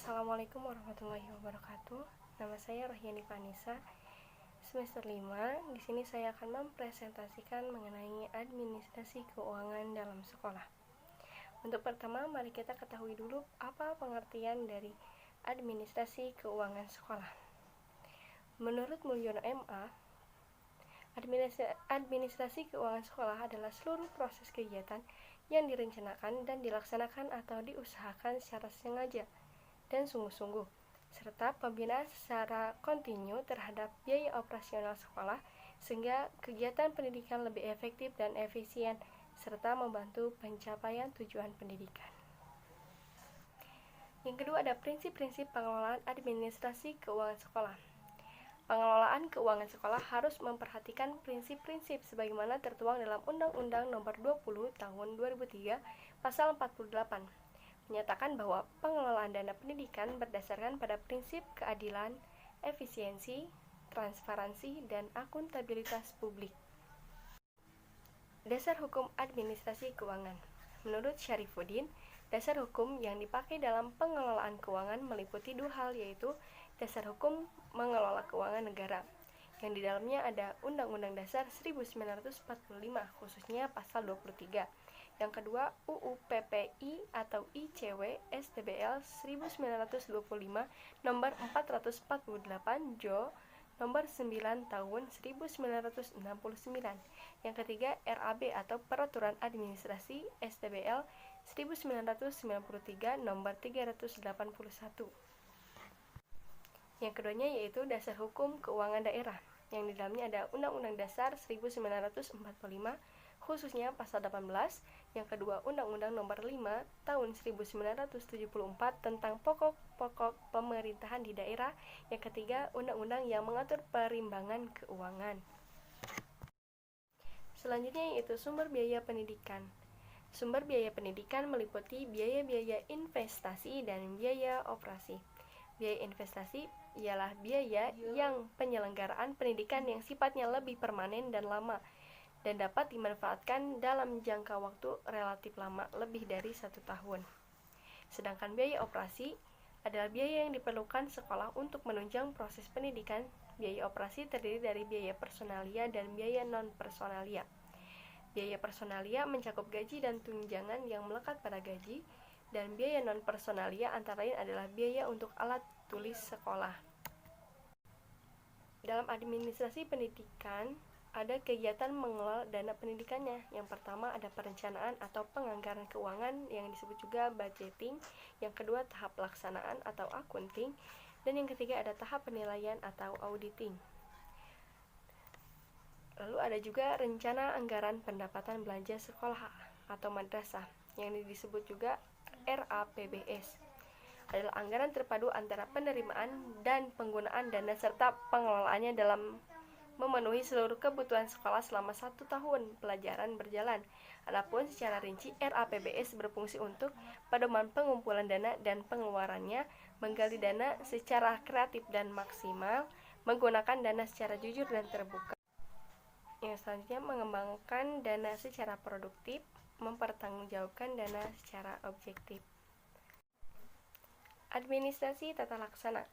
Assalamualaikum warahmatullahi wabarakatuh. Nama saya Rohyani Vanessa, semester 5. Di sini saya akan mempresentasikan mengenai administrasi keuangan dalam sekolah. Untuk pertama, mari kita ketahui dulu apa pengertian dari administrasi keuangan sekolah. Menurut Mulyono MA, administrasi keuangan sekolah adalah seluruh proses kegiatan yang direncanakan dan dilaksanakan atau diusahakan secara sengaja dan sungguh-sungguh, serta pembinaan secara kontinu terhadap biaya operasional sekolah sehingga kegiatan pendidikan lebih efektif dan efisien serta membantu pencapaian tujuan pendidikan. Yang kedua ada prinsip-prinsip pengelolaan administrasi keuangan sekolah. Pengelolaan keuangan sekolah harus memperhatikan prinsip-prinsip sebagaimana tertuang dalam Undang-Undang Nomor 20 Tahun 2003 Pasal 48. Menyatakan bahwa pengelolaan dana pendidikan berdasarkan pada prinsip keadilan, efisiensi, transparansi, dan akuntabilitas publik. Dasar hukum administrasi keuangan. Menurut Syarifuddin, dasar hukum yang dipakai dalam pengelolaan keuangan meliputi dua hal, yaitu dasar hukum mengelola keuangan negara, yang di dalamnya ada Undang-Undang Dasar 1945, khususnya pasal 23. Yang kedua, UU PPI atau ICW STBL 1925 nomor 448 Jo nomor 9 tahun 1969. Yang ketiga, RAB atau Peraturan Administrasi STBL 1993 nomor 381. Yang keduanya yaitu Dasar Hukum Keuangan Daerah, yang di dalamnya ada Undang-Undang Dasar 1945 khususnya pasal 18, yang kedua Undang-Undang Nomor 5 Tahun 1974 tentang pokok-pokok pemerintahan di daerah, yang ketiga Undang-Undang yang mengatur perimbangan keuangan. Selanjutnya yaitu sumber biaya pendidikan. Sumber biaya pendidikan meliputi biaya-biaya investasi dan biaya operasi. Biaya investasi ialah biaya yang penyelenggaraan pendidikan yang sifatnya lebih permanen dan lama dan dapat dimanfaatkan dalam jangka waktu relatif lama, lebih dari 1 tahun. Sedangkan biaya operasi adalah biaya yang diperlukan sekolah untuk menunjang proses pendidikan. Biaya operasi terdiri dari biaya personalia dan biaya non-personalia. Biaya personalia mencakup gaji dan tunjangan yang melekat pada gaji, dan biaya non-personalia antara lain adalah biaya untuk alat tulis sekolah. Dalam administrasi pendidikan, ada kegiatan mengelola dana pendidikannya. Yang pertama ada perencanaan atau penganggaran keuangan yang disebut juga budgeting. Yang kedua tahap pelaksanaan atau accounting. Dan yang ketiga ada tahap penilaian atau auditing. Lalu ada juga rencana anggaran pendapatan belanja sekolah atau madrasah yang disebut juga RAPBS. Adalah anggaran terpadu antara penerimaan dan penggunaan dana serta pengelolaannya dalam memenuhi seluruh kebutuhan sekolah selama 1 tahun pelajaran berjalan. Adapun secara rinci, RAPBS berfungsi untuk pedoman pengumpulan dana dan pengeluarannya, menggali dana secara kreatif dan maksimal, menggunakan dana secara jujur dan terbuka. Yang selanjutnya, mengembangkan dana secara produktif, mempertanggungjawabkan dana secara objektif. Administrasi tata laksana.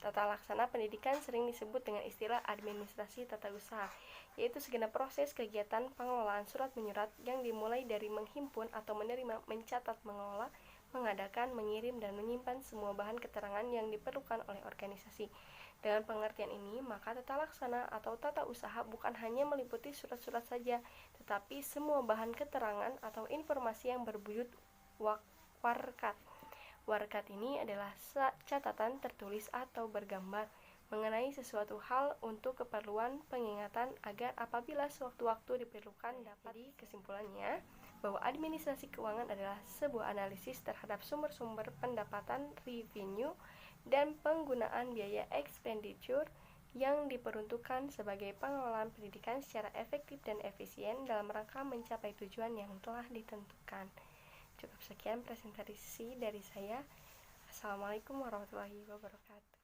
Tata laksana pendidikan sering disebut dengan istilah administrasi tata usaha, yaitu segenap proses kegiatan pengelolaan surat menyurat yang dimulai dari menghimpun atau menerima, mencatat, mengelola, mengadakan, mengirim, dan menyimpan semua bahan keterangan yang diperlukan oleh organisasi. Dengan pengertian ini, maka tata laksana atau tata usaha bukan hanya meliputi surat-surat saja, tetapi semua bahan keterangan atau informasi yang berbuyut warkat. Warkat ini adalah catatan tertulis atau bergambar mengenai sesuatu hal untuk keperluan pengingatan agar apabila sewaktu-waktu diperlukan dapat. Jadi kesimpulannya bahwa administrasi keuangan adalah sebuah analisis terhadap sumber-sumber pendapatan revenue dan penggunaan biaya expenditure yang diperuntukkan sebagai pengelolaan pendidikan secara efektif dan efisien dalam rangka mencapai tujuan yang telah ditentukan. Cukup sekian presentasi dari saya. Assalamualaikum warahmatullahi wabarakatuh.